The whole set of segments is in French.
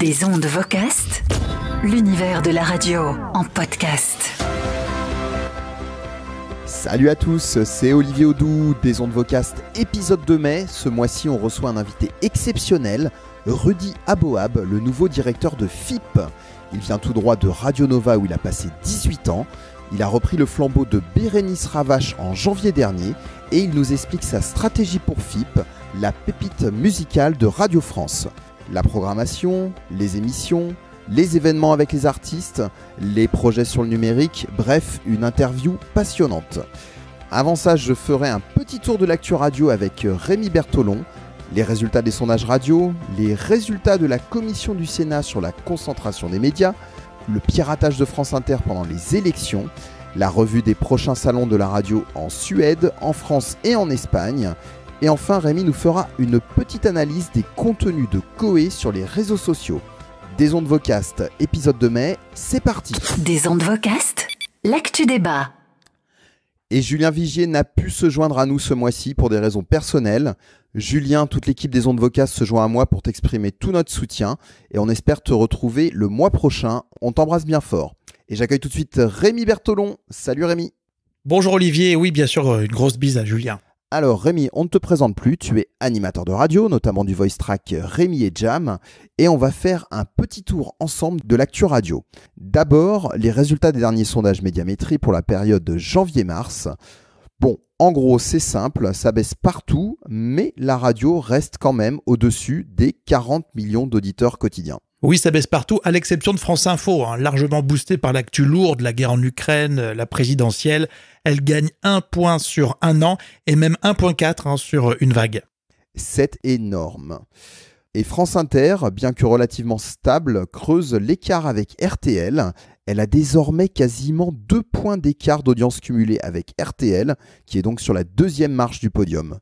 Des ondes Vocast, l'univers de la radio en podcast. Salut à tous, c'est Olivier Audoux des ondes Vocast, épisode de mai. Ce mois-ci, on reçoit un invité exceptionnel, Rudy Aboab, le nouveau directeur de FIP. Il vient tout droit de Radio Nova où il a passé 18 ans. Il a repris le flambeau de Bérénice Ravache en janvier dernier et il nous explique sa stratégie pour FIP, la pépite musicale de Radio France. La programmation, les émissions, les événements avec les artistes, les projets sur le numérique, bref, une interview passionnante. Avant ça, je ferai un petit tour de l'actu radio avec Rémi Bertolon, les résultats des sondages radio, les résultats de la commission du Sénat sur la concentration des médias, le piratage de France Inter pendant les élections, la revue des prochains salons de la radio en Suède, en France et en Espagne. Et enfin, Rémi nous fera une petite analyse des contenus de Koé sur les réseaux sociaux. Des ondes Vocast, épisode de mai, c'est parti. Des ondes Vocast, l'actu débat. Et Julien Vigier n'a pu se joindre à nous ce mois-ci pour des raisons personnelles. Julien, toute l'équipe des ondes Vocast se joint à moi pour t'exprimer tout notre soutien et on espère te retrouver le mois prochain. On t'embrasse bien fort. Et j'accueille tout de suite Rémi Bertolon. Salut Rémi. Bonjour Olivier, oui bien sûr, une grosse bise à Julien. Alors Rémi, on ne te présente plus, tu es animateur de radio, notamment du voice track Rémi et Jam, et on va faire un petit tour ensemble de l'actu radio. D'abord, les résultats des derniers sondages Médiamétrie pour la période de janvier-mars. Bon, en gros, c'est simple, ça baisse partout, mais la radio reste quand même au-dessus des 40 millions d'auditeurs quotidiens. Oui, ça baisse partout, à l'exception de France Info, largement boostée par l'actu lourde, la guerre en Ukraine, la présidentielle. Elle gagne 1 point sur un an et même 1,4 sur une vague. C'est énorme. Et France Inter, bien que relativement stable, creuse l'écart avec RTL. Elle a désormais quasiment 2 points d'écart d'audience cumulée avec RTL, qui est donc sur la deuxième marche du podium.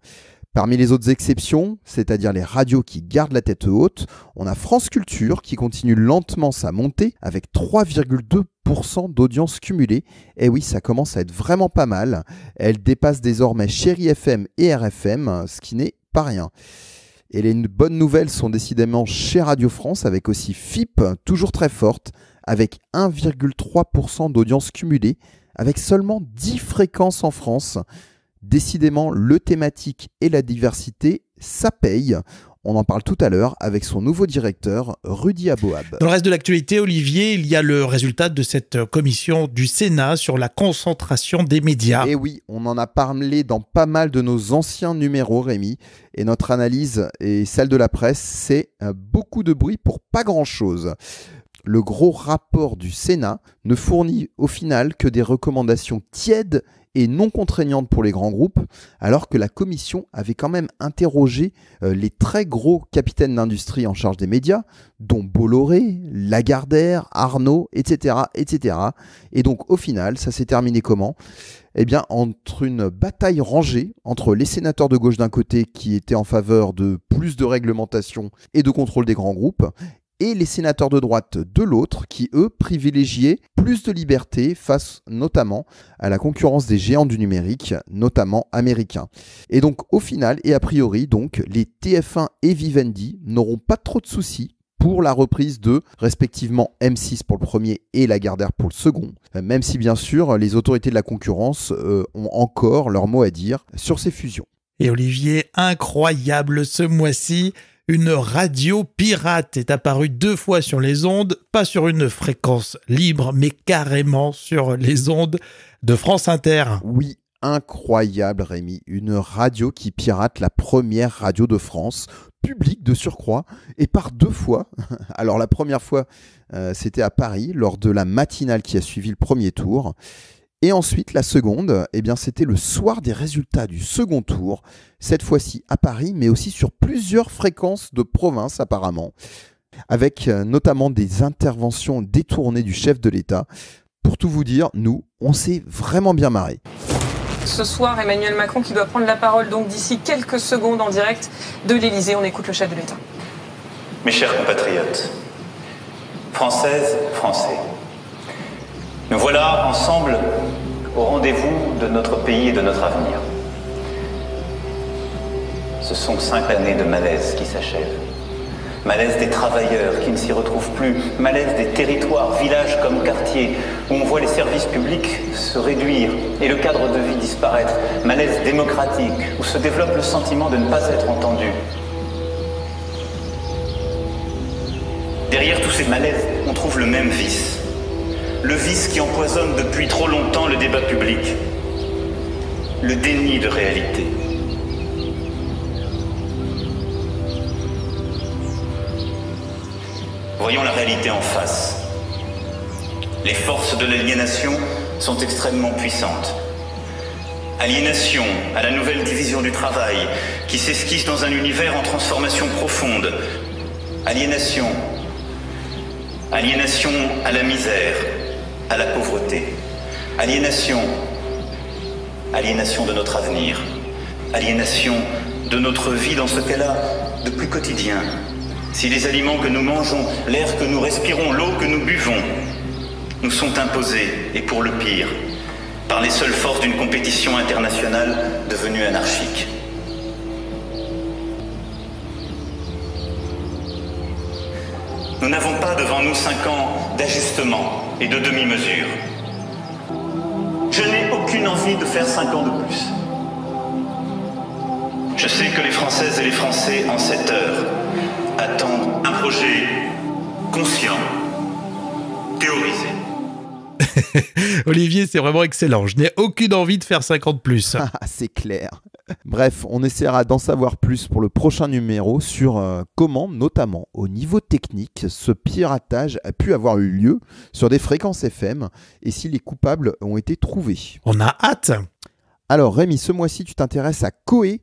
Parmi les autres exceptions, c'est-à-dire les radios qui gardent la tête haute, on a France Culture qui continue lentement sa montée avec 3,2% d'audience cumulée. Et oui, ça commence à être vraiment pas mal. Elle dépasse désormais Chéri FM et RFM, ce qui n'est pas rien. Et les bonnes nouvelles sont décidément chez Radio France avec aussi FIP, toujours très forte, avec 1,3% d'audience cumulée, avec seulement 10 fréquences en France. Décidément, le thématique et la diversité, ça paye. On en parle tout à l'heure avec son nouveau directeur, Rudy Aboab. Dans le reste de l'actualité, Olivier, il y a le résultat de cette commission du Sénat sur la concentration des médias. Et oui, on en a parlé dans pas mal de nos anciens numéros, Rémi. Et notre analyse et celle de la presse, c'est beaucoup de bruit pour pas grand-chose. Le gros rapport du Sénat ne fournit au final que des recommandations tièdes et non contraignantes pour les grands groupes, alors que la commission avait quand même interrogé les très gros capitaines d'industrie en charge des médias, dont Bolloré, Lagardère, Arnaud, etc., etc. Et donc au final, ça s'est terminé comment ? Eh bien, entre une bataille rangée entre les sénateurs de gauche d'un côté qui étaient en faveur de plus de réglementation et de contrôle des grands groupes, et les sénateurs de droite de l'autre qui, eux, privilégiaient plus de liberté face notamment à la concurrence des géants du numérique, notamment américains. Et donc, au final, et a priori, donc, les TF1 et Vivendi n'auront pas trop de soucis pour la reprise de, respectivement, M6 pour le premier et Lagardère pour le second, même si, bien sûr, les autorités de la concurrence ont encore leur mot à dire sur ces fusions. Et Olivier, incroyable ce mois-ci, une radio pirate est apparue 2 fois sur les ondes, pas sur une fréquence libre, mais carrément sur les ondes de France Inter. Oui, incroyable Rémi, une radio qui pirate la première radio de France, publique de surcroît, et par 2 fois. Alors la première fois, c'était à Paris, lors de la matinale qui a suivi le premier tour. Et ensuite, la seconde, eh bien, c'était le soir des résultats du second tour, cette fois-ci à Paris, mais aussi sur plusieurs fréquences de province apparemment, avec notamment des interventions détournées du chef de l'État. Pour tout vous dire, nous, on s'est vraiment bien marrés. Ce soir, Emmanuel Macron qui doit prendre la parole donc d'ici quelques secondes en direct de l'Élysée. On écoute le chef de l'État. Mes chers compatriotes, Françaises, Français, nous voilà ensemble au rendez-vous de notre pays et de notre avenir. Ce sont 5 années de malaise qui s'achèvent. Malaise des travailleurs qui ne s'y retrouvent plus, malaise des territoires, villages comme quartiers, où on voit les services publics se réduire et le cadre de vie disparaître, malaise démocratique, où se développe le sentiment de ne pas être entendu. Derrière tous ces malaises, on trouve le même vice. Le vice qui empoisonne depuis trop longtemps le débat public. Le déni de réalité. Voyons la réalité en face. Les forces de l'aliénation sont extrêmement puissantes. Aliénation à la nouvelle division du travail qui s'esquisse dans un univers en transformation profonde. Aliénation à la misère, à la pauvreté. Aliénation de notre avenir. Aliénation de notre vie dans ce qu'elle a de plus quotidien. Si les aliments que nous mangeons, l'air que nous respirons, l'eau que nous buvons, nous sont imposés, et pour le pire, par les seules forces d'une compétition internationale devenue anarchique. Nous n'avons pas devant nous 5 ans d'ajustement et de demi-mesure. Je n'ai aucune envie de faire 5 ans de plus. Je sais que les Françaises et les Français, en cette heure, attendent un projet conscient, théorisé. Olivier, c'est vraiment excellent. Je n'ai aucune envie de faire 50 plus. C'est clair. Bref, on essaiera d'en savoir plus pour le prochain numéro sur comment, notamment au niveau technique, ce piratage a pu avoir eu lieu sur des fréquences FM et si les coupables ont été trouvés. On a hâte. Alors Rémi, ce mois-ci, tu t'intéresses à Koé.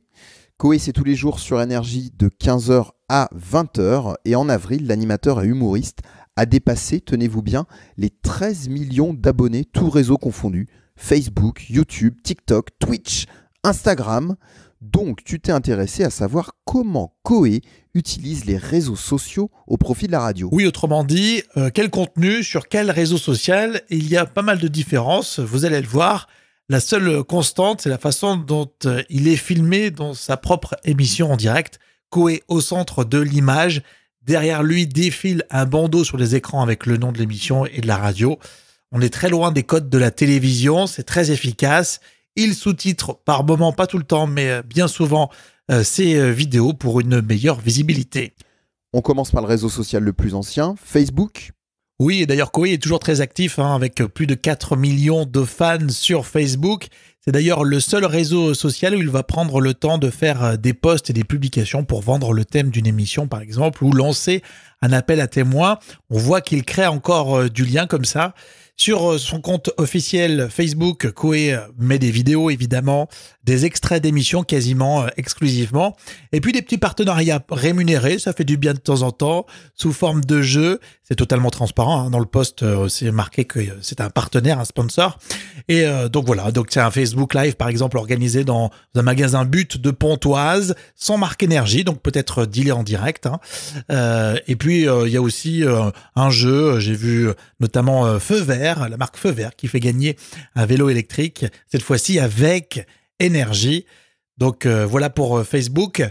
Koé, c'est tous les jours sur Énergie de 15h à 20h. Et en avril, l'animateur et humoriste a dépassé, tenez-vous bien, les 13 millions d'abonnés, tous réseaux confondus. Facebook, YouTube, TikTok, Twitch, Instagram. Donc, tu t'es intéressé à savoir comment Koé utilise les réseaux sociaux au profit de la radio. Oui, autrement dit, quel contenu, sur quel réseau social. Il y a pas mal de différences, vous allez le voir. La seule constante, c'est la façon dont il est filmé dans sa propre émission en direct. Koé au centre de l'image. Derrière lui défile un bandeau sur les écrans avec le nom de l'émission et de la radio. On est très loin des codes de la télévision, c'est très efficace. Il sous-titre par moments, pas tout le temps, mais bien souvent, ses vidéos pour une meilleure visibilité. On commence par le réseau social le plus ancien, Facebook. Oui, et d'ailleurs, Koé est toujours très actif, avec plus de 4 millions de fans sur Facebook. C'est d'ailleurs le seul réseau social où il va prendre le temps de faire des posts et des publications pour vendre le thème d'une émission, par exemple, ou lancer un appel à témoins. On voit qu'il crée encore du lien comme ça. Sur son compte officiel Facebook, Koé met des vidéos, évidemment, des extraits d'émissions quasiment exclusivement, et puis des petits partenariats rémunérés, ça fait du bien de temps en temps, sous forme de jeu. C'est totalement transparent, dans le post, c'est marqué que c'est un partenaire, un sponsor. Et donc voilà, donc c'est un Facebook Live, par exemple, organisé dans un magasin But de Pontoise, sans marque Énergie, donc peut-être dealé en direct. Et puis, il y a aussi un jeu, j'ai vu notamment Feu Vert, la marque Feu Vert, qui fait gagner un vélo électrique, cette fois-ci avec Énergie. Donc voilà pour Facebook.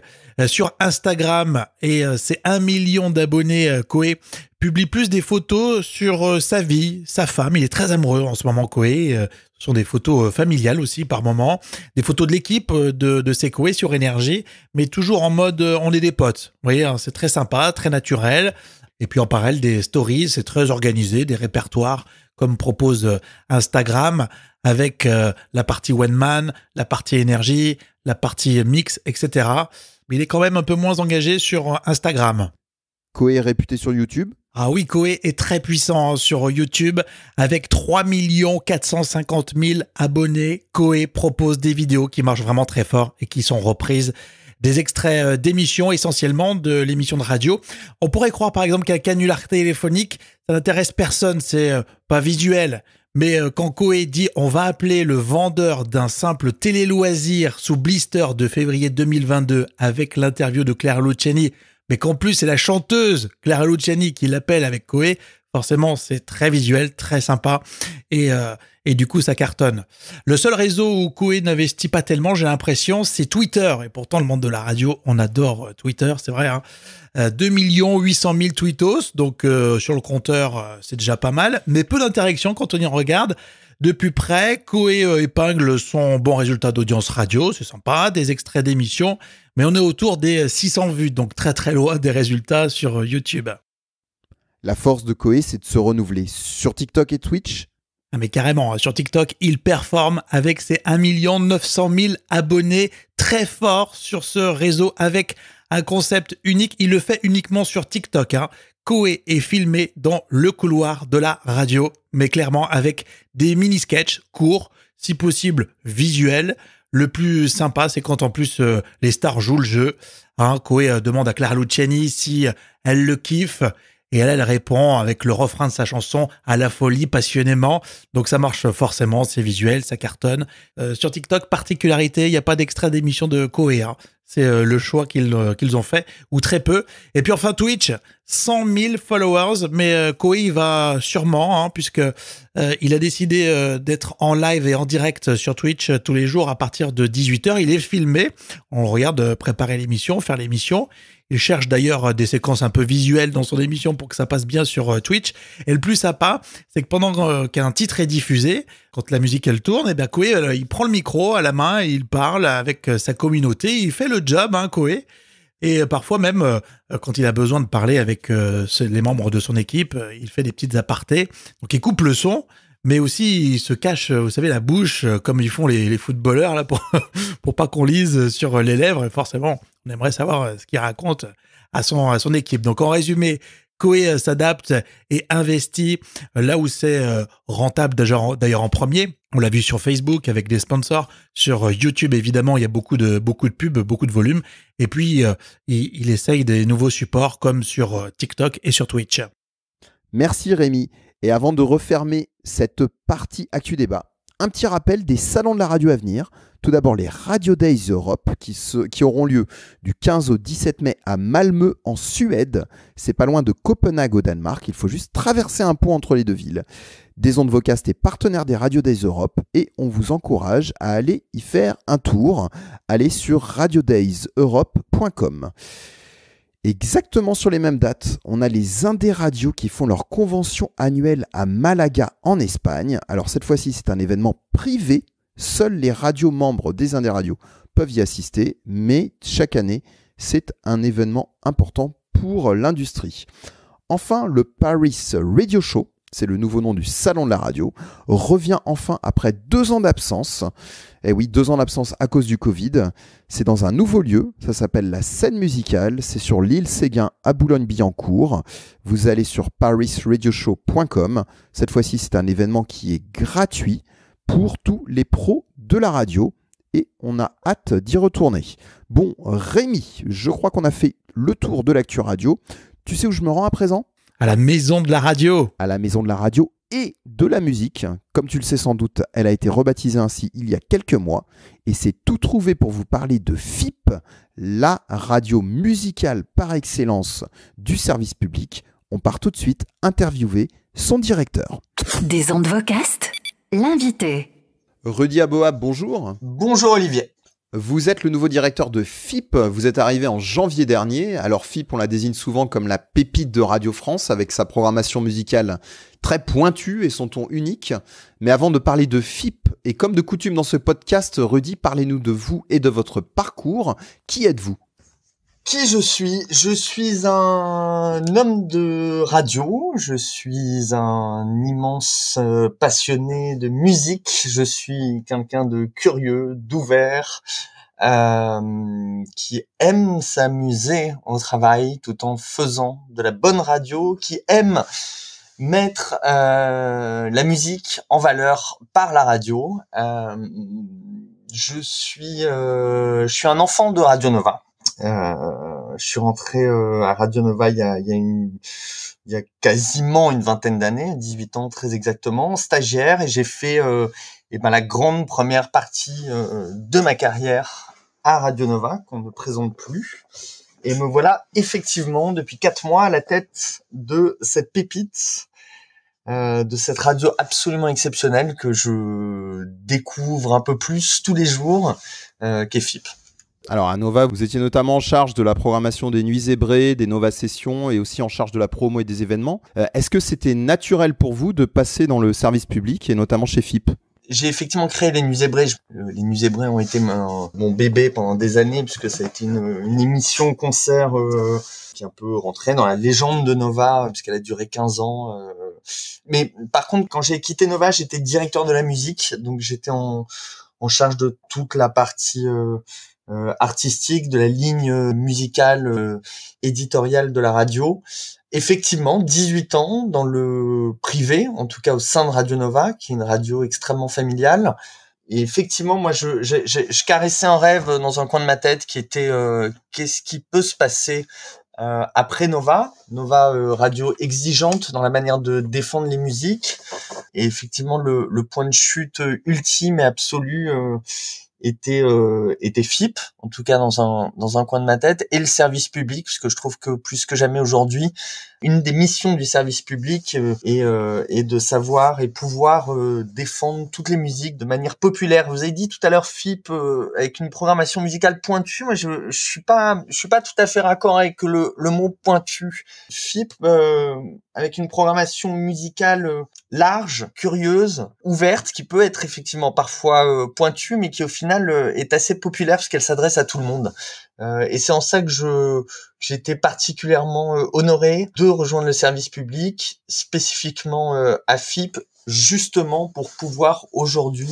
Sur Instagram, et c'est 1 million d'abonnés, Koé publie plus des photos sur sa vie, sa femme. Il est très amoureux en ce moment, Koé. Ce sont des photos familiales aussi par moment. Des photos de l'équipe de ces Koé sur Énergie, mais toujours en mode on est des potes. Vous voyez, c'est très sympa, très naturel. Et puis en parallèle des stories, c'est très organisé, des répertoires comme propose Instagram, avec la partie One Man, la partie Énergie, la partie Mix, etc. Mais il est quand même un peu moins engagé sur Instagram. Koé est réputé sur YouTube. Ah oui, Koé est très puissant sur YouTube. Avec 3 450 000 abonnés, Koé propose des vidéos qui marchent vraiment très fort et qui sont reprises. Des extraits d'émissions, essentiellement de l'émission de radio. On pourrait croire par exemple qu'un canular téléphonique, ça n'intéresse personne, c'est pas visuel. Mais quand Koé dit on va appeler le vendeur d'un simple télé-loisir sous blister de février 2022 avec l'interview de Clara Luciani, mais qu'en plus c'est la chanteuse Clara Luciani qui l'appelle avec Koé, forcément c'est très visuel, très sympa. Et et du coup ça cartonne. Le seul réseau où Koé n'investit pas tellement, j'ai l'impression, c'est Twitter. Et pourtant le monde de la radio, on adore Twitter, c'est vrai, hein. 2 800 000 tweetos, donc sur le compteur, c'est déjà pas mal, mais peu d'interactions quand on y regarde. De plus près, Koé épingle son bon résultat d'audience radio, c'est sympa, des extraits d'émissions, mais on est autour des 600 vues, donc très très loin des résultats sur YouTube. La force de Koé, c'est de se renouveler. Sur TikTok et Twitch, Ah mais carrément, sur TikTok, il performe avec ses 1 900 000 abonnés, très fort sur ce réseau avec un concept unique. Il le fait uniquement sur TikTok, hein. Koé est filmé dans le couloir de la radio, mais clairement avec des mini-sketchs courts, si possible visuels. Le plus sympa, c'est quand en plus les stars jouent le jeu. Hein, Koé demande à Clara Luciani si elle le kiffe. Et elle répond avec le refrain de sa chanson à la folie, passionnément. Donc ça marche forcément, c'est visuel, ça cartonne. Sur TikTok, particularité, il n'y a pas d'extrait d'émission de Koé, hein. C'est le choix qu'ils ont fait, ou très peu. Et puis enfin Twitch, 100 000 followers, mais Koé il va sûrement, hein, puisque il a décidé d'être en live et en direct sur Twitch tous les jours à partir de 18h. Il est filmé, on le regarde préparer l'émission, faire l'émission. Il cherche d'ailleurs des séquences un peu visuelles dans son émission pour que ça passe bien sur Twitch. Et le plus sympa, c'est que pendant qu'un titre est diffusé, quand la musique elle tourne, et bien Koé il prend le micro à la main et il parle avec sa communauté. Il fait le job, hein, Koé. Et parfois même, quand il a besoin de parler avec les membres de son équipe, il fait des petites apartés. Donc il coupe le son, mais aussi il se cache, vous savez, la bouche, comme ils font les footballeurs, là, pour pas qu'on lise sur les lèvres. Et forcément, on aimerait savoir ce qu'il raconte à son équipe. Donc en résumé, Koé s'adapte et investit là où c'est rentable, d'ailleurs en premier. On l'a vu sur Facebook avec des sponsors. Sur YouTube, évidemment, il y a beaucoup de pubs, beaucoup de volume. Et puis, il essaye des nouveaux supports comme sur TikTok et sur Twitch. merci Rémi. Et avant de refermer cette partie Actu Débat, un petit rappel des salons de la radio à venir. Tout d'abord, les Radio Days Europe qui auront lieu du 15 au 17 mai à Malmö en Suède. C'est pas loin de Copenhague au Danemark. Il faut juste traverser un pont entre les deux villes. Des Ondes Vocast est partenaire des Radio Days Europe et on vous encourage à aller y faire un tour. Allez sur radiodayseurope.com. Exactement sur les mêmes dates, on a les Indé Radio qui font leur convention annuelle à Malaga en Espagne. Alors cette fois-ci, c'est un événement privé. Seuls les radios membres des Indé Radio peuvent y assister, mais chaque année, c'est un événement important pour l'industrie. Enfin, le Paris Radio Show, c'est le nouveau nom du salon de la radio, revient enfin après 2 ans d'absence. Eh oui, 2 ans d'absence à cause du Covid. C'est dans un nouveau lieu, ça s'appelle la Scène Musicale, c'est sur l'île Séguin à Boulogne-Billancourt. Vous allez sur parisradioshow.com. Cette fois-ci, c'est un événement qui est gratuit pour tous les pros de la radio et on a hâte d'y retourner. Bon, Rémi, je crois qu'on a fait le tour de l'actu radio. Tu sais où je me rends à présent ? À la maison de la radio. À la maison de la radio et de la musique. Comme tu le sais sans doute, elle a été rebaptisée ainsi il y a quelques mois et c'est tout trouvé pour vous parler de FIP, la radio musicale par excellence du service public. On part tout de suite interviewer son directeur. Des Ondes Vocast, l'invité. Rudy Aboab, bonjour. Bonjour Olivier. Vous êtes le nouveau directeur de FIP, vous êtes arrivé en janvier dernier. Alors FIP, on la désigne souvent comme la pépite de Radio France avec sa programmation musicale très pointue et son ton unique. Mais avant de parler de FIP, et comme de coutume dans ce podcast, Rudy, parlez-nous de vous et de votre parcours. Qui êtes-vous ? Qui je suis ? Je suis un homme de radio, je suis un immense passionné de musique, je suis quelqu'un de curieux, d'ouvert, qui aime s'amuser au travail tout en faisant de la bonne radio, qui aime mettre la musique en valeur par la radio. Je suis un enfant de Radio Nova. Je suis rentré à Radio Nova il y a quasiment une vingtaine d'années, 18 ans très exactement, stagiaire, et j'ai fait la grande première partie de ma carrière à Radio Nova, qu'on ne présente plus. Et me voilà effectivement depuis 4 mois à la tête de cette pépite de cette radio absolument exceptionnelle que je découvre un peu plus tous les jours, qu'est FIP. Alors à Nova, vous étiez notamment en charge de la programmation des Nuits Zébrées, des Nova Sessions et aussi en charge de la promo et des événements. Est-ce que c'était naturel pour vous de passer dans le service public et notamment chez FIP ? J'ai effectivement créé les Nuits Zébrées. Les Nuits Zébrées ont été mon bébé pendant des années puisque ça a été une émission concert qui est un peu rentrée dans la légende de Nova puisqu'elle a duré 15 ans. Mais par contre, quand j'ai quitté Nova, j'étais directeur de la musique, donc j'étais en charge de toute la partie artistique, de la ligne musicale, éditoriale de la radio. Effectivement, 18 ans dans le privé, en tout cas au sein de Radio Nova, qui est une radio extrêmement familiale. Et effectivement, moi, je caressais un rêve dans un coin de ma tête qui était qu'est-ce qui peut se passer après Nova, radio exigeante dans la manière de défendre les musiques. Et effectivement, le point de chute ultime et absolu était FIP, en tout cas dans un coin de ma tête, et le service public, parce que je trouve que plus que jamais aujourd'hui, une des missions du service public est de savoir et pouvoir défendre toutes les musiques de manière populaire. Vous avez dit tout à l'heure FIP avec une programmation musicale pointue. Moi, je suis pas tout à fait raccord avec le mot pointu. FIP avec une programmation musicale large, curieuse, ouverte, qui peut être effectivement parfois pointue, mais qui au final est assez populaire parce qu'elle s'adresse à tout le monde. Et c'est en ça que j'étais particulièrement honoré de rejoindre le service public, spécifiquement à FIP, justement pour pouvoir aujourd'hui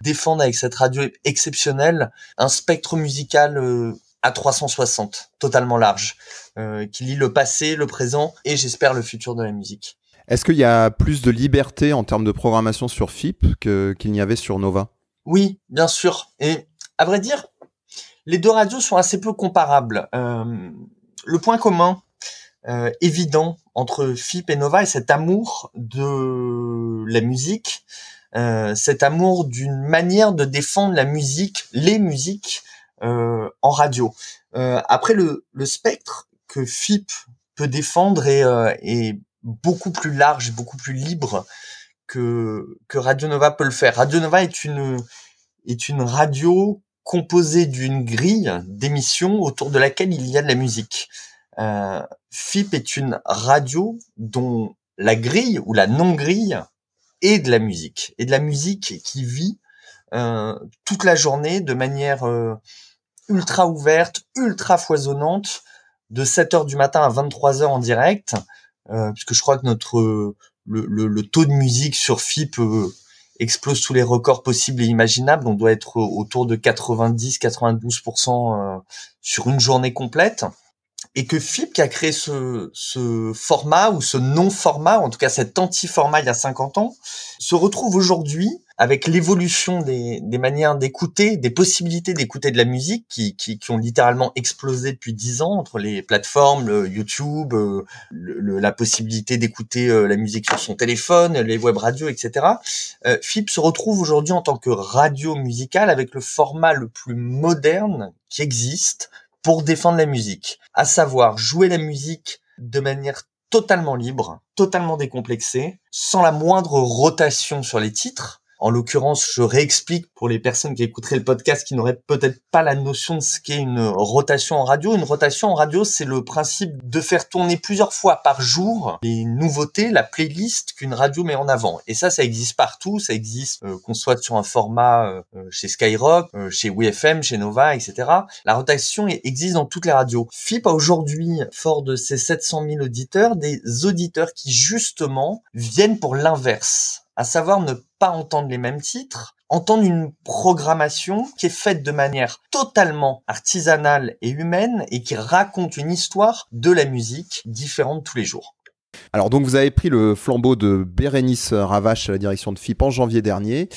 défendre avec cette radio exceptionnelle un spectre musical à 360, totalement large, qui lie le passé, le présent et j'espère le futur de la musique. Est-ce qu'il y a plus de liberté en termes de programmation sur FIP qu'il n'y avait sur Nova ? Oui, bien sûr. Et à vrai dire, les deux radios sont assez peu comparables. Le point commun évident entre FIP et Nova est cet amour de la musique, cet amour d'une manière de défendre la musique, les musiques en radio. Après, le spectre que FIP peut défendre est beaucoup plus large, beaucoup plus libre que Radio Nova peut le faire. Radio Nova est une radio composée d'une grille d'émissions autour de laquelle il y a de la musique. FIP est une radio dont la grille ou la non-grille est de la musique. Et de la musique qui vit toute la journée de manière ultra ouverte, ultra foisonnante, de 7h du matin à 23h en direct, puisque je crois que le taux de musique sur FIP explose tous les records possibles et imaginables. On doit être autour de 90-92% sur une journée complète. Et que FIP, qui a créé ce format ou ce non-format, en tout cas cet anti-format il y a 50 ans, se retrouve aujourd'hui avec l'évolution des manières d'écouter, des possibilités d'écouter de la musique qui ont littéralement explosé depuis 10 ans entre les plateformes, le YouTube, la possibilité d'écouter la musique sur son téléphone, les web radios, etc. FIP se retrouve aujourd'hui en tant que radio musicale avec le format le plus moderne qui existe pour défendre la musique, à savoir jouer la musique de manière totalement libre, totalement décomplexée, sans la moindre rotation sur les titres. En l'occurrence, je réexplique pour les personnes qui écouteraient le podcast qui n'auraient peut-être pas la notion de ce qu'est une rotation en radio. Une rotation en radio, c'est le principe de faire tourner plusieurs fois par jour les nouveautés, la playlist qu'une radio met en avant. Et ça existe partout. Ça existe qu'on soit sur un format chez Skyrock, chez WeFM, chez Nova, etc. La rotation existe dans toutes les radios. FIP a aujourd'hui, fort de ses 700 000 auditeurs, des auditeurs qui justement viennent pour l'inverse. À savoir ne pas entendre les mêmes titres, entendre une programmation qui est faite de manière totalement artisanale et humaine et qui raconte une histoire de la musique différente tous les jours. Alors donc vous avez pris le flambeau de Bérénice Ravache à la direction de FIP en janvier dernier.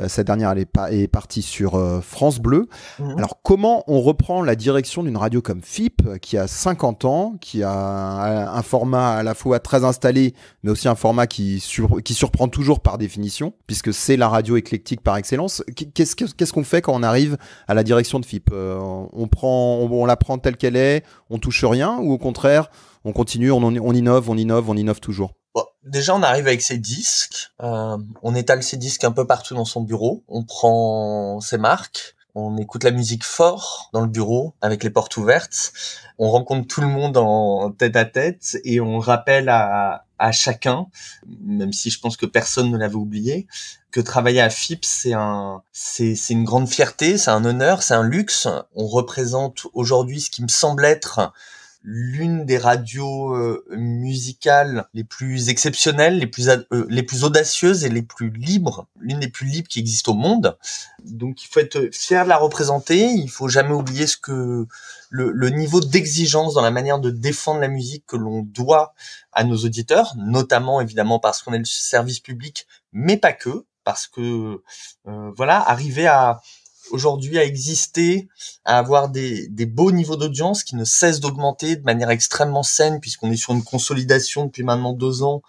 Cette dernière est partie sur France Bleu. Mmh. Alors comment on reprend la direction d'une radio comme FIP qui a 50 ans, qui a un format à la fois très installé mais aussi un format qui surprend toujours par définition puisque c'est la radio éclectique par excellence. Qu'est-ce qu'on fait quand on arrive à la direction de FIP ? On la prend telle qu'elle est, on touche rien ou au contraire on continue, on innove toujours. Bon, Déjà, on arrive avec ses disques. On étale ses disques un peu partout dans son bureau. On prend ses marques. On écoute la musique fort dans le bureau avec les portes ouvertes. On rencontre tout le monde en tête à tête et on rappelle à chacun, même si je pense que personne ne l'avait oublié, que travailler à FIP, c'est une grande fierté, c'est un honneur, c'est un luxe. On représente aujourd'hui ce qui me semble être l'une des radios musicales les plus exceptionnelles, les plus audacieuses et les plus libres, l'une des plus libres qui existent au monde. Donc il faut être fier de la représenter, il faut jamais oublier ce que le niveau d'exigence dans la manière de défendre la musique que l'on doit à nos auditeurs, notamment évidemment parce qu'on est le service public, mais pas que, parce que arriver aujourd'hui à exister, à avoir des beaux niveaux d'audience qui ne cessent d'augmenter de manière extrêmement saine, puisqu'on est sur une consolidation depuis maintenant 2 ans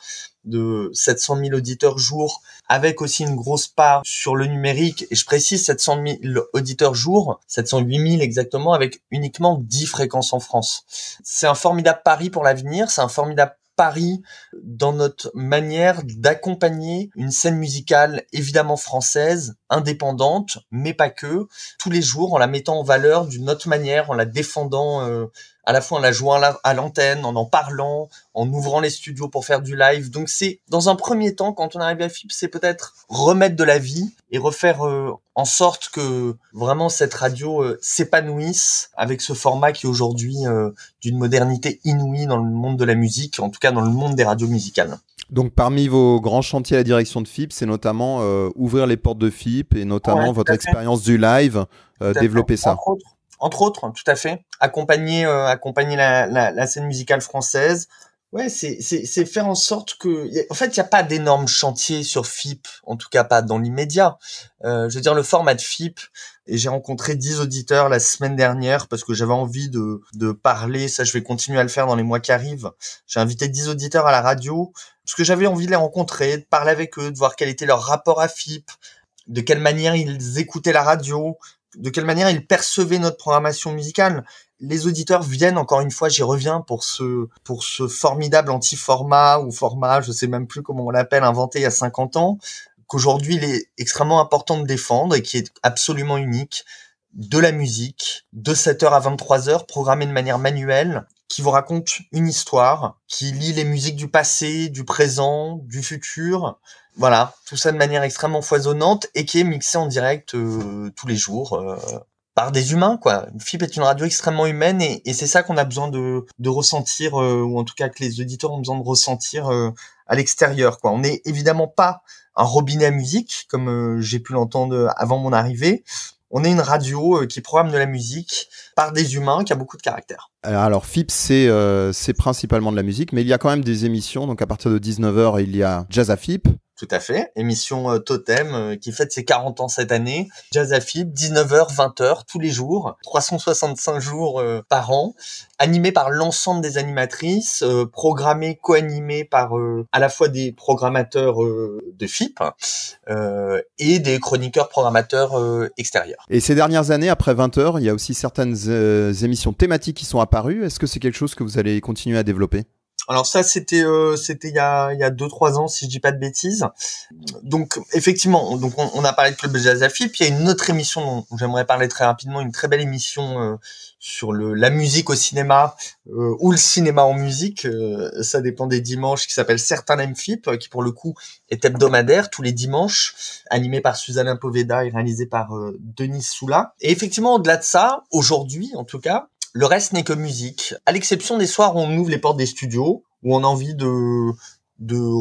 de 700 000 auditeurs jour, avec aussi une grosse part sur le numérique, et je précise 700 000 auditeurs jour, 708 000 exactement, avec uniquement 10 fréquences en France. C'est un formidable pari pour l'avenir, c'est un formidable pari dans notre manière d'accompagner une scène musicale évidemment française, indépendante, mais pas que, tous les jours en la mettant en valeur d'une autre manière, en la défendant à la fois en la jouant à l'antenne, en parlant, en ouvrant les studios pour faire du live. Donc c'est, dans un premier temps, quand on arrive à FIP, c'est peut-être remettre de la vie et refaire en sorte que vraiment cette radio s'épanouisse avec ce format qui est aujourd'hui d'une modernité inouïe dans le monde de la musique, en tout cas dans le monde des radios musicales. Donc parmi vos grands chantiers à la direction de FIP, c'est notamment ouvrir les portes de FIP et notamment votre expérience du live, développer ça. Entre autres, tout à fait. Accompagner la scène musicale française. Ouais, c'est faire en sorte que, en fait, il y a pas d'énormes chantiers sur FIP, en tout cas pas dans l'immédiat. Je veux dire, le format de FIP, et j'ai rencontré 10 auditeurs la semaine dernière parce que j'avais envie de parler, ça je vais continuer à le faire dans les mois qui arrivent. J'ai invité 10 auditeurs à la radio parce que j'avais envie de les rencontrer, de parler avec eux, de voir quel était leur rapport à FIP, de quelle manière ils écoutaient la radio, de quelle manière ils percevaient notre programmation musicale. Les auditeurs viennent, encore une fois, j'y reviens, pour ce formidable anti-format ou format, je sais même plus comment on l'appelle, inventé il y a 50 ans, qu'aujourd'hui il est extrêmement important de défendre et qui est absolument unique, de la musique, de 7h à 23h, programmée de manière manuelle, qui vous raconte une histoire, qui lie les musiques du passé, du présent, du futur. Voilà, tout ça de manière extrêmement foisonnante et qui est mixé en direct tous les jours par des humains, quoi. FIP est une radio extrêmement humaine et c'est ça qu'on a besoin de ressentir, ou en tout cas que les auditeurs ont besoin de ressentir à l'extérieur, quoi. On n'est évidemment pas un robinet à musique, comme j'ai pu l'entendre avant mon arrivée. On est une radio qui programme de la musique par des humains, qui a beaucoup de caractère. Alors FIP, c'est principalement de la musique, mais il y a quand même des émissions. Donc à partir de 19h, il y a Jazz à FIP. Tout à fait. Émission Totem qui fête ses 40 ans cette année. Jazz à FIP, 19h, 20h, tous les jours, 365 jours par an, animé par l'ensemble des animatrices, programmé, co-animé par à la fois des programmateurs de FIP et des chroniqueurs programmateurs extérieurs. Et ces dernières années, après 20h, il y a aussi certaines émissions thématiques qui sont apparues. Est-ce que c'est quelque chose que vous allez continuer à développer ? Alors ça, c'était il y a 2-3 ans, si je dis pas de bêtises. Donc effectivement, on a parlé de Club Jazz à FIP. Il y a une autre émission dont j'aimerais parler très rapidement, une très belle émission sur la musique au cinéma ou le cinéma en musique. Ça dépend des dimanches, qui s'appelle Certains aiment FIP, qui pour le coup est hebdomadaire tous les dimanches, animé par Suzanne Poveda et réalisé par Denis Soula. Et effectivement, au-delà de ça, aujourd'hui en tout cas, le reste n'est que musique, à l'exception des soirs où on ouvre les portes des studios, où on a envie de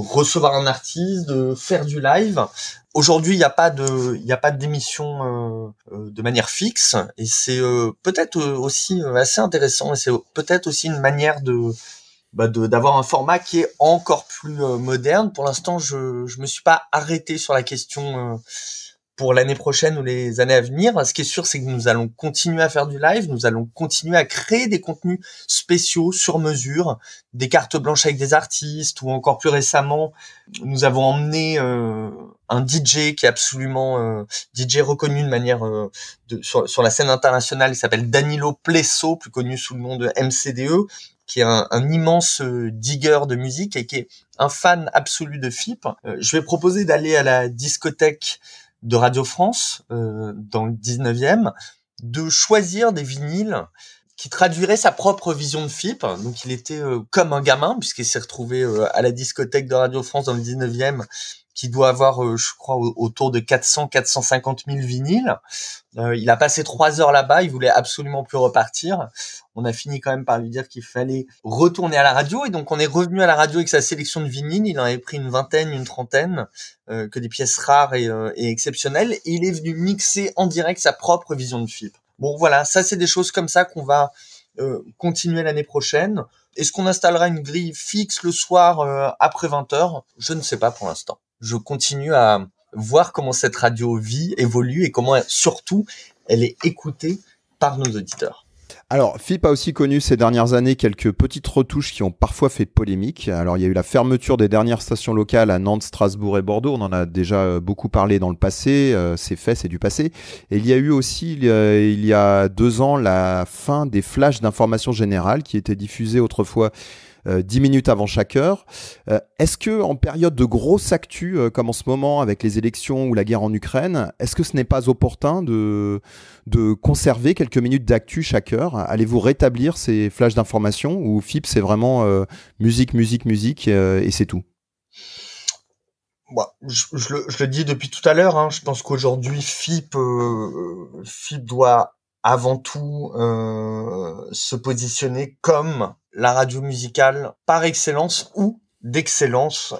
recevoir un artiste, de faire du live. Aujourd'hui, il n'y a pas d'émission de manière fixe, et c'est peut-être aussi assez intéressant, et c'est peut-être aussi une manière d'avoir un format qui est encore plus moderne. Pour l'instant, je me suis pas arrêté sur la question pour l'année prochaine ou les années à venir. Ce qui est sûr, c'est que nous allons continuer à faire du live, nous allons continuer à créer des contenus spéciaux sur mesure, des cartes blanches avec des artistes, ou encore plus récemment, nous avons emmené un DJ qui est absolument DJ reconnu de manière sur la scène internationale. Il s'appelle Danilo Plesso, plus connu sous le nom de MCDE, qui est un immense digger de musique et qui est un fan absolu de FIP. Je vais proposer d'aller à la discothèque de Radio France, dans le 19e, de choisir des vinyles qui traduiraient sa propre vision de FIP. Donc il était comme un gamin, puisqu'il s'est retrouvé à la discothèque de Radio France dans le 19e, qui doit avoir, je crois, autour de 400-450 000 vinyles. Il a passé 3 heures là-bas, il voulait absolument plus repartir. On a fini quand même par lui dire qu'il fallait retourner à la radio, et donc on est revenu à la radio avec sa sélection de vinyles. Il en avait pris une vingtaine, une trentaine, que des pièces rares et exceptionnelles, et il est venu mixer en direct sa propre vision de FIP. Bon voilà, ça c'est des choses comme ça qu'on va continuer l'année prochaine. Est-ce qu'on installera une grille fixe le soir après 20h ? Je ne sais pas pour l'instant. Je continue à voir comment cette radio vit, évolue, et comment surtout elle est écoutée par nos auditeurs. Alors, FIP a aussi connu ces dernières années quelques petites retouches qui ont parfois fait polémique. Alors, il y a eu la fermeture des dernières stations locales à Nantes, Strasbourg et Bordeaux. On en a déjà beaucoup parlé dans le passé. C'est fait, c'est du passé. Et il y a eu aussi, il y a 2 ans, la fin des flashs d'information générale qui étaient diffusés autrefois 10 minutes avant chaque heure. Est-ce que en période de grosse actu, comme en ce moment avec les élections ou la guerre en Ukraine, est-ce que ce n'est pas opportun de conserver quelques minutes d'actu chaque heure ? Allez-vous rétablir ces flashs d'information, ou FIP c'est vraiment musique et c'est tout ? Bon, je le dis depuis tout à l'heure, hein, je pense qu'aujourd'hui FIP doit avant tout se positionner comme la radio musicale par excellence ou d'excellence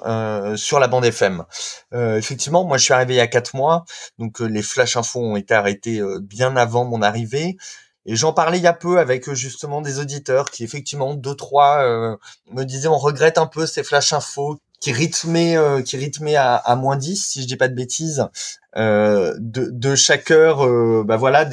sur la bande FM. Effectivement, moi je suis arrivé il y a 4 mois, donc les flash infos ont été arrêtés bien avant mon arrivée. Et j'en parlais il y a peu avec justement des auditeurs qui effectivement 2-3 me disaient on regrette un peu ces flash infos qui rythmaient à moins 10 si je dis pas de bêtises de chaque heure, voilà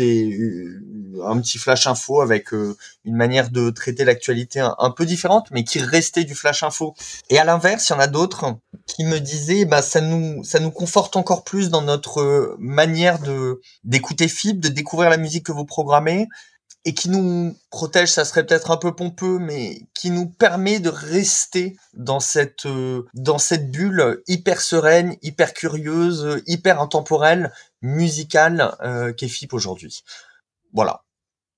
un petit flash info avec une manière de traiter l'actualité un peu différente, mais qui restait du flash info. Et à l'inverse, il y en a d'autres qui me disaient ça nous conforte encore plus dans notre manière d'écouter FIP, de découvrir la musique que vous programmez, et qui nous protège, ça serait peut-être un peu pompeux, mais qui nous permet de rester dans cette bulle hyper sereine, hyper curieuse, hyper intemporelle, musicale qu'est FIP aujourd'hui. Voilà.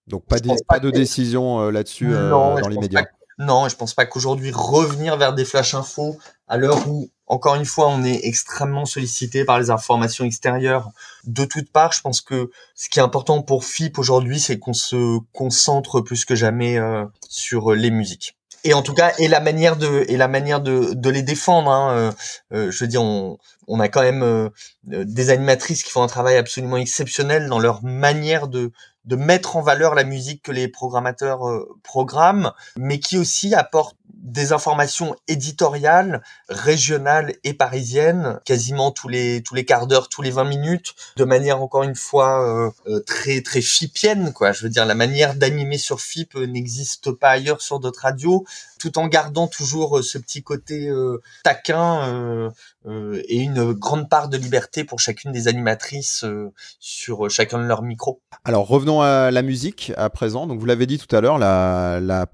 Donc pas de décision là-dessus dans l'immédiat. Non, je pense pas qu'aujourd'hui revenir vers des flash infos à l'heure où, encore une fois, on est extrêmement sollicité par les informations extérieures de toutes parts. Je pense que ce qui est important pour FIP aujourd'hui, c'est qu'on se concentre plus que jamais sur les musiques. Et en tout cas, et la manière de les défendre. Hein, je veux dire, on a quand même des animatrices qui font un travail absolument exceptionnel dans leur manière de mettre en valeur la musique que les programmateurs programment, mais qui aussi apportent des informations éditoriales, régionales et parisiennes, quasiment tous les quarts d'heure, tous les 20 minutes, de manière encore une fois très très fipienne, quoi. Je veux dire, la manière d'animer sur FIP n'existe pas ailleurs sur d'autres radios, tout en gardant toujours ce petit côté taquin et une grande part de liberté pour chacune des animatrices sur chacun de leurs micros. Alors revenons à la musique à présent. Donc vous l'avez dit tout à l'heure, la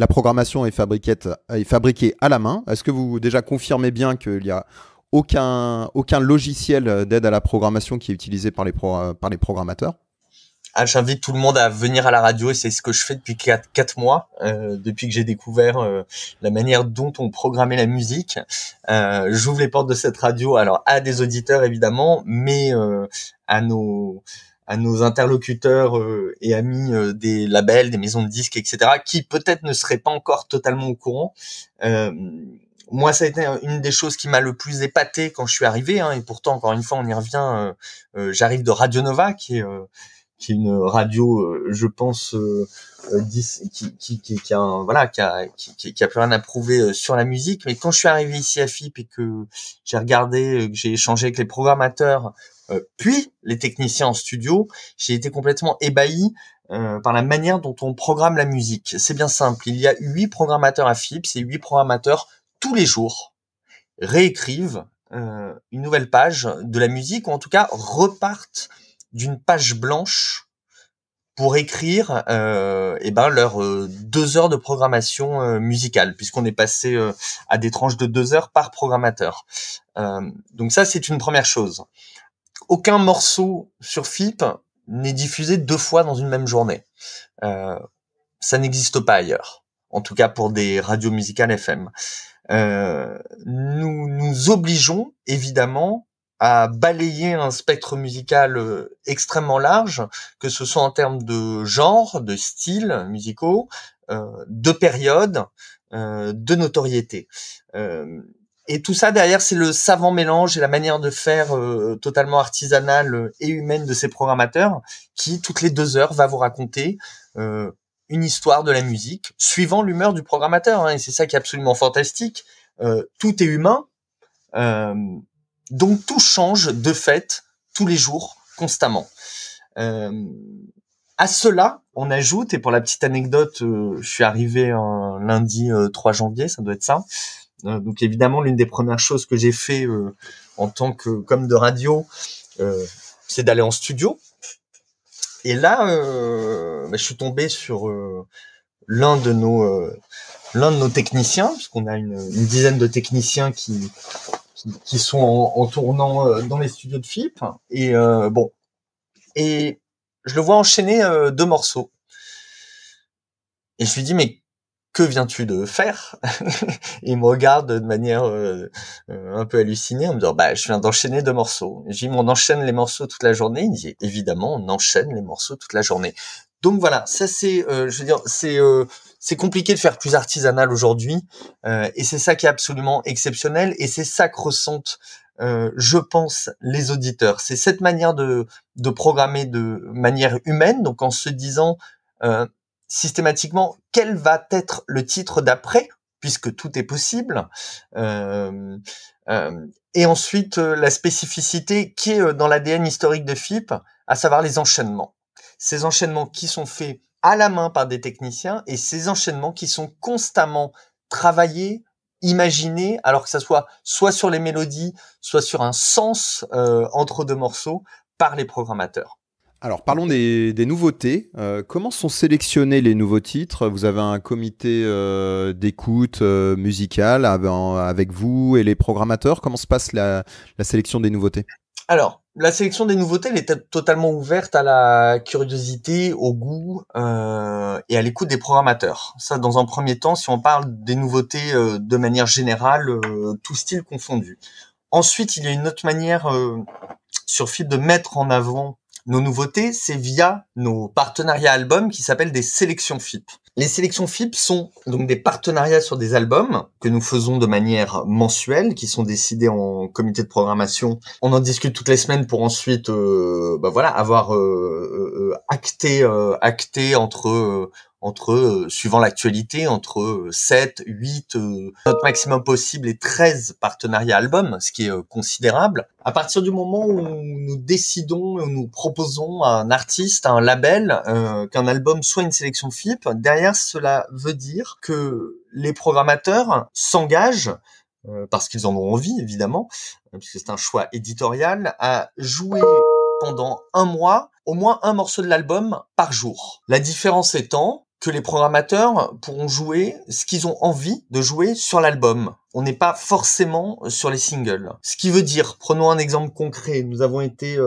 programmation est fabriquée à la main. Est-ce que vous déjà confirmez bien qu'il n'y a aucun logiciel d'aide à la programmation qui est utilisé par les programmateurs ? J'invite tout le monde à venir à la radio, et c'est ce que je fais depuis 4 mois, depuis que j'ai découvert la manière dont on programmait la musique. J'ouvre les portes de cette radio, alors à des auditeurs évidemment, mais à nos interlocuteurs et amis des labels, des maisons de disques, etc., qui peut-être ne seraient pas encore totalement au courant. Moi, ça a été une des choses qui m'a le plus épaté quand je suis arrivé, hein, et pourtant, encore une fois, on y revient. J'arrive de Radio Nova, qui est une radio, je pense, qui a plus rien à prouver sur la musique. Mais quand je suis arrivé ici à FIP et que j'ai regardé, que j'ai échangé avec les programmateurs, puis les techniciens en studio, j'ai été complètement ébahi par la manière dont on programme la musique. C'est bien simple. Il y a 8 programmateurs à FIP. Ces 8 programmateurs, tous les jours, réécrivent une nouvelle page de la musique, ou en tout cas repartent d'une page blanche pour écrire leurs 2 heures de programmation musicale, puisqu'on est passé à des tranches de 2 heures par programmateur. Donc ça, c'est une première chose. Aucun morceau sur FIP n'est diffusé 2 fois dans une même journée. Ça n'existe pas ailleurs, en tout cas pour des radios musicales FM. Nous nous obligeons évidemment à balayer un spectre musical extrêmement large, que ce soit en termes de genre, de styles musicaux, de période, de notoriété. Et tout ça derrière, c'est le savant mélange et la manière de faire totalement artisanale et humaine de ces programmateurs qui, toutes les 2 heures, va vous raconter une histoire de la musique, suivant l'humeur du programmateur. Hein, et c'est ça qui est absolument fantastique. Tout est humain. Donc tout change de fait tous les jours, constamment. À cela, on ajoute, et pour la petite anecdote, je suis arrivé un lundi 3 janvier, ça doit être ça. Donc évidemment, l'une des premières choses que j'ai fait en tant qu'homme de radio, c'est d'aller en studio. Et là, je suis tombé sur l'un de nos techniciens, puisqu'on a une dizaine de techniciens qui sont en tournant dans les studios de FIP. Et et je le vois enchaîner 2 morceaux. Et je lui dis, mais que viens-tu de faire? Et il me regarde de manière un peu hallucinée en me disant, je viens d'enchaîner 2 morceaux. Et je lui dis, on enchaîne les morceaux toute la journée? Il me dit, évidemment, on enchaîne les morceaux toute la journée. Donc voilà, ça c'est, c'est compliqué de faire plus artisanal aujourd'hui, et c'est ça qui est absolument exceptionnel, et c'est ça que ressentent, je pense, les auditeurs. C'est cette manière de programmer de manière humaine, donc en se disant systématiquement quel va être le titre d'après, puisque tout est possible, et ensuite la spécificité qui est dans l'ADN historique de FIP, à savoir les enchaînements. Ces enchaînements qui sont faits à la main par des techniciens et ces enchaînements qui sont constamment travaillés, imaginés, alors que ça soit sur les mélodies, soit sur un sens entre 2 morceaux par les programmateurs. Alors parlons des nouveautés. Comment sont sélectionnés les nouveaux titres? Vous avez un comité d'écoute musicale avec vous et les programmateurs. Comment se passe la sélection des nouveautés? Alors, la sélection des nouveautés, elle est totalement ouverte à la curiosité, au goût et à l'écoute des programmateurs. Ça, dans un premier temps, si on parle des nouveautés de manière générale, tout style confondu. Ensuite, il y a une autre manière sur FIP de mettre en avant nos nouveautés, c'est via nos partenariats albums qui s'appellent des sélections FIP. Les sélections FIP sont donc des partenariats sur des albums que nous faisons de manière mensuelle, qui sont décidés en comité de programmation. On en discute toutes les semaines pour ensuite, avoir acté entre suivant l'actualité, entre 7, 8, notre maximum possible est 13 partenariats albums, ce qui est considérable. À partir du moment où nous décidons, où nous proposons à un artiste, à un label, qu'un album soit une sélection FIP, derrière cela veut dire que les programmateurs s'engagent, parce qu'ils en ont envie évidemment, puisque c'est un choix éditorial, à jouer pendant 1 mois au moins un morceau de l'album par jour. La différence étant que les programmateurs pourront jouer ce qu'ils ont envie de jouer sur l'album. On n'est pas forcément sur les singles. Ce qui veut dire, prenons un exemple concret, nous avons été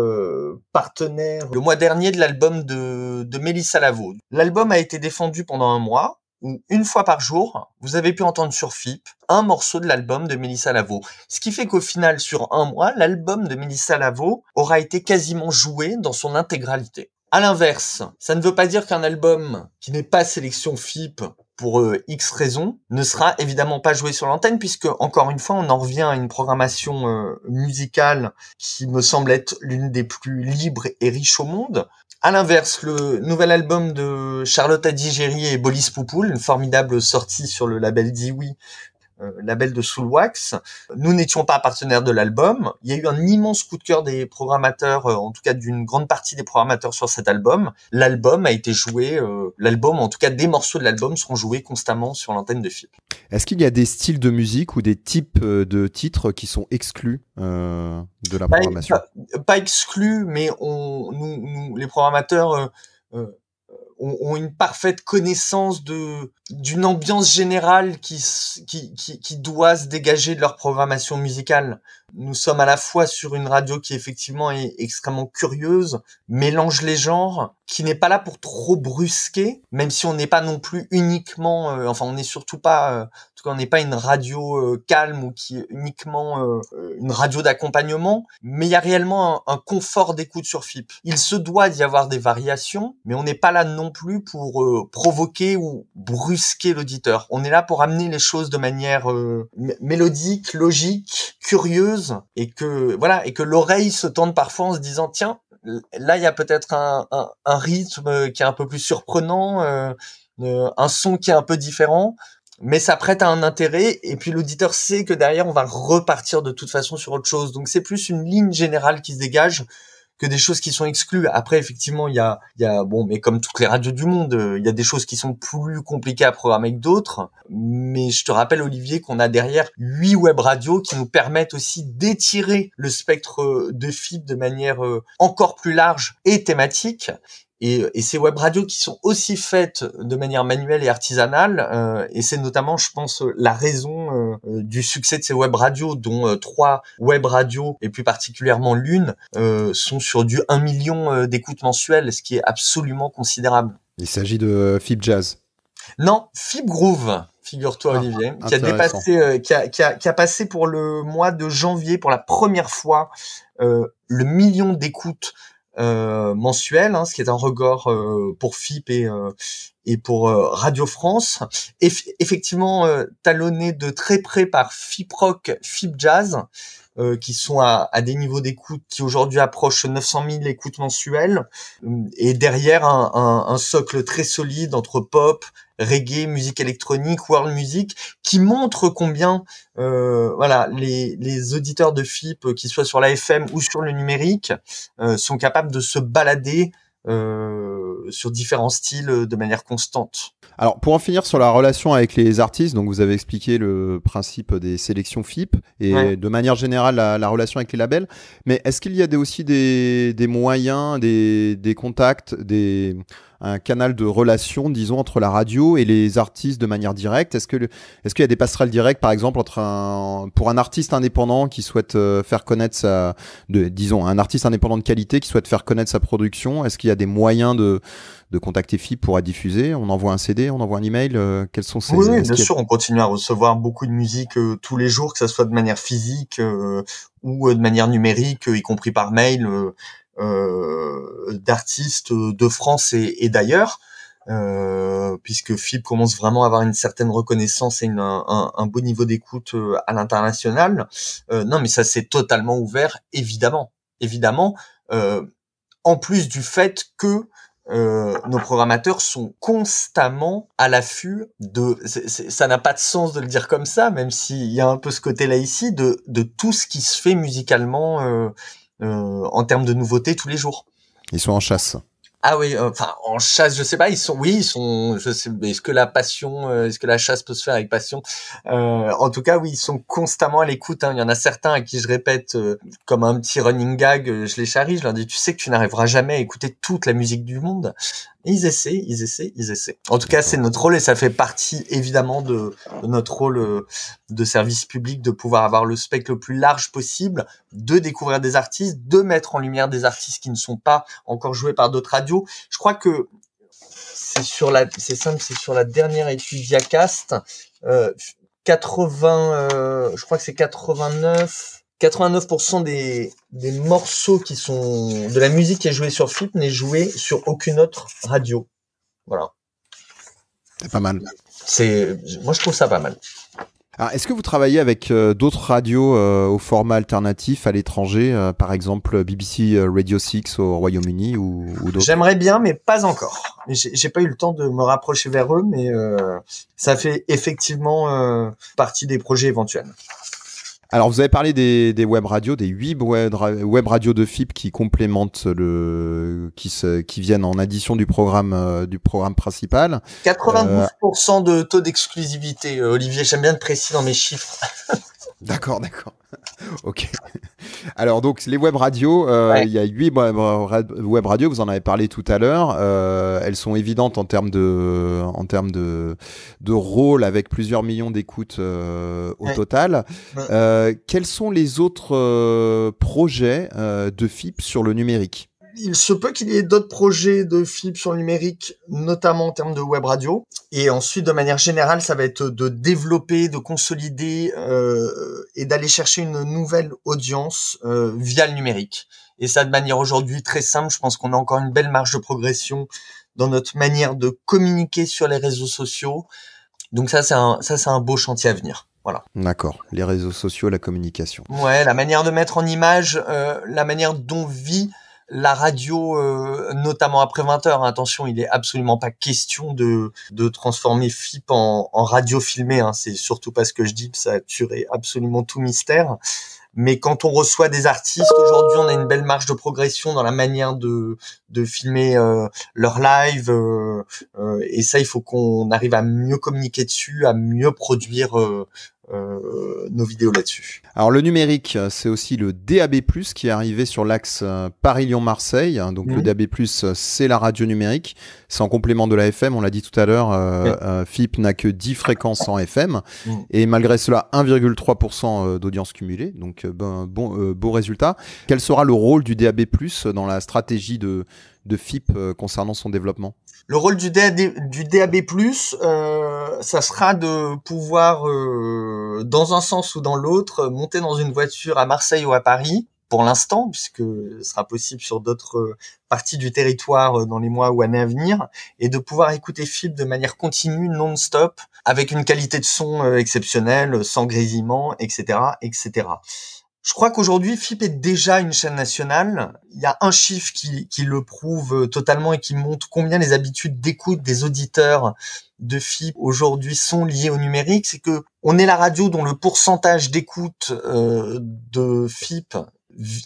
partenaires le mois dernier de l'album de Mélissa Lavo. L'album a été défendu pendant 1 mois, où 1 fois par jour, vous avez pu entendre sur FIP un morceau de l'album de Mélissa Lavo. Ce qui fait qu'au final, sur 1 mois, l'album de Mélissa Lavo aura été quasiment joué dans son intégralité. À l'inverse, ça ne veut pas dire qu'un album qui n'est pas sélection FIP pour X raisons ne sera évidemment pas joué sur l'antenne, puisque encore une fois, on en revient à une programmation musicale qui me semble être l'une des plus libres et riches au monde. À l'inverse, le nouvel album de Charlotte Adigéry et Bolis Poupoul, une formidable sortie sur le label Dioui, label de Soulwax. Nous n'étions pas partenaires de l'album. Il y a eu un immense coup de cœur des programmateurs, en tout cas d'une grande partie des programmateurs sur cet album. L'album a été joué, en tout cas des morceaux de l'album seront joués constamment sur l'antenne de FIP. Est-ce qu'il y a des styles de musique ou des types de titres qui sont exclus de la programmation? Pas exclus, mais nous les programmateurs ont une parfaite connaissance d'une ambiance générale qui doit se dégager de leur programmation musicale. Nous sommes à la fois sur une radio qui effectivement est extrêmement curieuse, mélange les genres, qui n'est pas là pour trop brusquer, même si on n'est pas non plus uniquement, on n'est surtout pas, en tout cas on n'est pas une radio calme ou qui est uniquement une radio d'accompagnement, mais il y a réellement un confort d'écoute sur FIP. Il se doit d'y avoir des variations, mais on n'est pas là non plus pour provoquer ou brusquer l'auditeur. On est là pour amener les choses de manière mélodique, logique, curieuse, et que l'oreille se tende parfois en se disant tiens, là il y a peut-être un rythme qui est un peu plus surprenant, un son qui est un peu différent, mais ça prête à un intérêt, et puis l'auditeur sait que derrière on va repartir de toute façon sur autre chose. Donc c'est plus une ligne générale qui se dégage que des choses qui sont exclues. Après, effectivement, il y a mais comme toutes les radios du monde, il y a des choses qui sont plus compliquées à programmer que d'autres. Mais je te rappelle, Olivier, qu'on a derrière 8 web radios qui nous permettent aussi d'étirer le spectre de FIP de manière encore plus large et thématique. Et ces web radios qui sont aussi faites de manière manuelle et artisanale, et c'est notamment, je pense, la raison du succès de ces web radios, dont 3 web radios, et plus particulièrement l'une, sont sur du 1 million d'écoutes mensuelles, ce qui est absolument considérable. Il s'agit de FIP Jazz. Non, FIP Groove, figure-toi, Olivier, qui a dépassé, qui a passé pour le mois de janvier pour la première fois le million d'écoutes mensuel, ce qui est un record pour FIP et pour Radio France. Effectivement, talonné de très près par FIP Rock, FIP Jazz, qui sont à des niveaux d'écoute qui aujourd'hui approchent 900 000 écoutes mensuelles, et derrière un socle très solide entre pop, reggae, musique électronique, world music, qui montre combien les auditeurs de FIP, qu'ils soient sur la FM ou sur le numérique, sont capables de se balader sur différents styles de manière constante. Alors, pour en finir sur la relation avec les artistes, donc vous avez expliqué le principe des sélections FIP et de manière générale la relation avec les labels, mais est-ce qu'il y a aussi des moyens, des contacts, un canal de relation, disons, entre la radio et les artistes de manière directe? Est-ce qu'il y a des passerelles directes, par exemple, pour un artiste indépendant qui souhaite faire connaître un artiste indépendant de qualité qui souhaite faire connaître sa production? Est-ce qu'il y a des moyens de contacter FIP pour être diffusé? On envoie un CD, on envoie un email? Quels sont ces... Oui, bien sûr, on continue à recevoir beaucoup de musique tous les jours, que ça soit de manière physique ou de manière numérique, y compris par mail, d'artistes de France et d'ailleurs, puisque FIP commence vraiment à avoir une certaine reconnaissance et un beau niveau d'écoute à l'international. Non, mais ça c'est totalement ouvert, évidemment. En plus du fait que nos programmateurs sont constamment à l'affût ça n'a pas de sens de le dire comme ça, même s'il y a un peu ce côté-là ici, de tout ce qui se fait musicalement en termes de nouveautés tous les jours. Ils sont en chasse. Ah oui, en chasse, je sais pas, je sais, est-ce que la chasse peut se faire avec passion? En tout cas, oui, ils sont constamment à l'écoute, Il y en a certains à qui je répète, comme un petit running gag, je les charrie, je leur dis, tu sais que tu n'arriveras jamais à écouter toute la musique du monde. Et ils essaient. En tout cas, c'est notre rôle et ça fait partie, évidemment, de notre rôle de service public, de pouvoir avoir le spectre le plus large possible, de découvrir des artistes, de mettre en lumière des artistes qui ne sont pas encore joués par d'autres radios. Je crois que c'est sur la dernière étude Diacast, 89% des morceaux qui sont de la musique qui est jouée sur FIP n'est jouée sur aucune autre radio. Voilà. C'est pas mal. Moi, je trouve ça pas mal. Alors, est-ce que vous travaillez avec d'autres radios au format alternatif à l'étranger, par exemple BBC Radio 6 au Royaume-Uni ou d'autres? J'aimerais bien, mais pas encore. J'ai pas eu le temps de me rapprocher vers eux, mais ça fait effectivement partie des projets éventuels. Alors, vous avez parlé des web radios, des 8 web radios de FIP qui complémentent qui viennent en addition du programme principal. 92% de taux d'exclusivité, Olivier. J'aime bien être précis dans mes chiffres. D'accord. Ok. Alors donc les web radios, Ouais. il y a 8 web radios, vous en avez parlé tout à l'heure. Elles sont évidentes en termes de rôle avec plusieurs millions d'écoutes au Ouais. total. Ouais. Quels sont les autres projets de FIP sur le numérique? Il se peut qu'il y ait d'autres projets de FIP sur le numérique, notamment en termes de web radio. Et ensuite, de manière générale, ça va être de développer, de consolider et d'aller chercher une nouvelle audience via le numérique. Et ça, de manière aujourd'hui très simple, je pense qu'on a encore une belle marge de progression dans notre manière de communiquer sur les réseaux sociaux. Donc ça, c'est un beau chantier à venir. Voilà. D'accord, les réseaux sociaux, la communication. Ouais, la manière de mettre en image, la manière dont vit la radio, notamment après 20 heures. Attention, il est absolument pas question de transformer FIP en radio filmée. Hein. C'est surtout pas ce que je dis, ça tuerait absolument tout mystère. Mais quand on reçoit des artistes, aujourd'hui, on a une belle marge de progression dans la manière de filmer leur live. Et ça, il faut qu'on arrive à mieux communiquer dessus, à mieux produire nos vidéos là-dessus. Alors le numérique, c'est aussi le DAB+, qui est arrivé sur l'axe Paris-Lyon-Marseille. Donc le DAB+, c'est la radio numérique. C'est en complément de la FM, on l'a dit tout à l'heure. FIP n'a que 10 fréquences en FM. Et malgré cela, 1,3% d'audience cumulée. Donc beau résultat. Quel sera le rôle du DAB+, dans la stratégie de FIP concernant son développement? Le rôle du DAB+, ça sera de pouvoir, dans un sens ou dans l'autre, monter dans une voiture à Marseille ou à Paris, pour l'instant, puisque ce sera possible sur d'autres parties du territoire dans les mois ou années à venir, et de pouvoir écouter FIP de manière continue, non-stop, avec une qualité de son exceptionnelle, sans grésillement, etc., etc. Je crois qu'aujourd'hui, FIP est déjà une chaîne nationale. Il y a un chiffre qui le prouve totalement et qui montre combien les habitudes d'écoute des auditeurs de FIP aujourd'hui sont liées au numérique. C'est que on est la radio dont le pourcentage d'écoute de FIP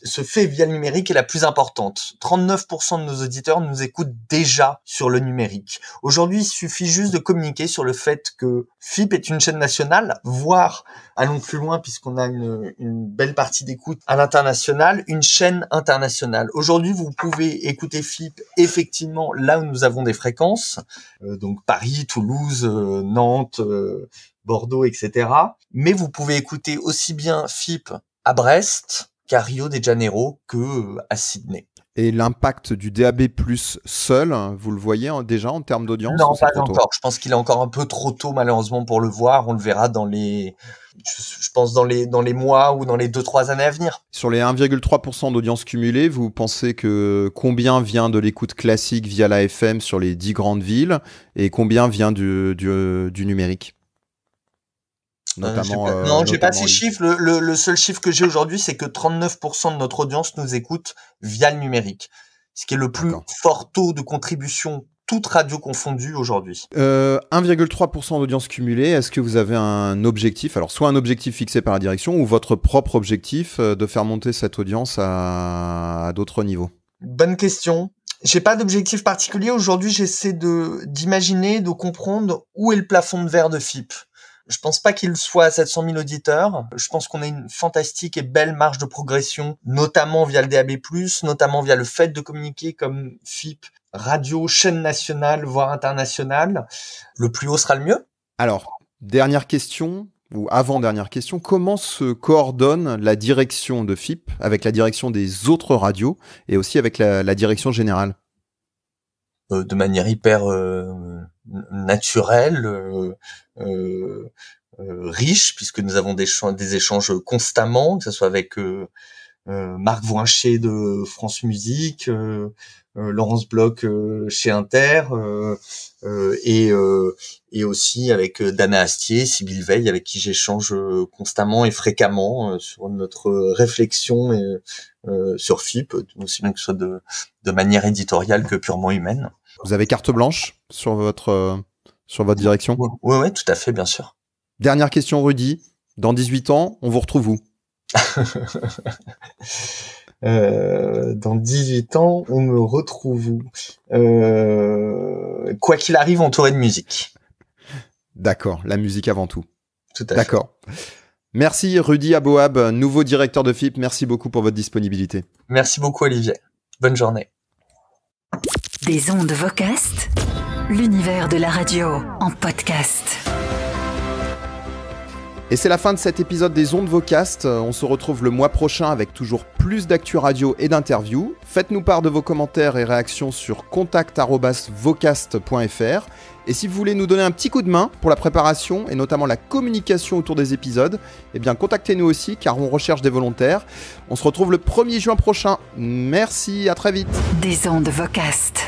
se fait via le numérique est la plus importante. 39% de nos auditeurs nous écoutent déjà sur le numérique. Aujourd'hui, il suffit juste de communiquer sur le fait que FIP est une chaîne nationale, voire, allons plus loin puisqu'on a une belle partie d'écoute à l'international, une chaîne internationale. Aujourd'hui, vous pouvez écouter FIP effectivement là où nous avons des fréquences, donc Paris, Toulouse, Nantes, Bordeaux, etc. Mais vous pouvez écouter aussi bien FIP à Brest, qu'à Rio de Janeiro, que à Sydney. Et l'impact du DAB+ seul, vous le voyez déjà en termes d'audience? Non, pas encore. Je pense qu'il est encore un peu trop tôt, malheureusement, pour le voir. On le verra je pense dans les mois ou dans les 2-3 années à venir. Sur les 1,3% d'audience cumulée, vous pensez que combien vient de l'écoute classique via la FM sur les 10 grandes villes et combien vient du numérique? J'ai pas ces chiffres. Le seul chiffre que j'ai aujourd'hui, c'est que 39% de notre audience nous écoute via le numérique. Ce qui est le plus fort taux de contribution, toute radio confondue aujourd'hui. 1,3% d'audience cumulée, est-ce que vous avez un objectif, alors soit un objectif fixé par la direction ou votre propre objectif de faire monter cette audience à d'autres niveaux? Bonne question. J'ai pas d'objectif particulier. Aujourd'hui, j'essaie d'imaginer, de comprendre où est le plafond de verre de FIP. Je pense pas qu'il soit à 700 000 auditeurs. Je pense qu'on a une fantastique et belle marge de progression, notamment via le DAB+, notamment via le fait de communiquer comme FIP, radio, chaîne nationale, voire internationale. Le plus haut sera le mieux. Alors, dernière question, ou avant-dernière question, comment se coordonne la direction de FIP avec la direction des autres radios et aussi avec la direction générale? De manière hyper naturelle, riche, puisque nous avons des échanges constamment, que ce soit avec Marc Voincher de France Musique, Laurence Bloch chez Inter, et aussi avec Dana Astier, Sybille Veil, avec qui j'échange constamment et fréquemment sur notre réflexion sur FIP, aussi bien que ce soit de manière éditoriale que purement humaine. Vous avez carte blanche sur votre direction? Oui, tout à fait, bien sûr. Dernière question, Rudy. Dans 18 ans, on vous retrouve où? Dans 18 ans, on me retrouve où? Quoi qu'il arrive, entouré de musique. D'accord, la musique avant tout. Tout à fait. D'accord. Merci Rudy Aboab, nouveau directeur de FIP. Merci beaucoup pour votre disponibilité. Merci beaucoup Olivier. Bonne journée. Des ondes Vocast, l'univers de la radio en podcast. Et c'est la fin de cet épisode des ondes Vocast. On se retrouve le mois prochain avec toujours plus d'actu radio et d'interviews. Faites-nous part de vos commentaires et réactions sur contact@vocast.fr. Et si vous voulez nous donner un petit coup de main pour la préparation et notamment la communication autour des épisodes, eh bien contactez-nous aussi car on recherche des volontaires. On se retrouve le 1er juin prochain. Merci, à très vite. Des ondes Vocast.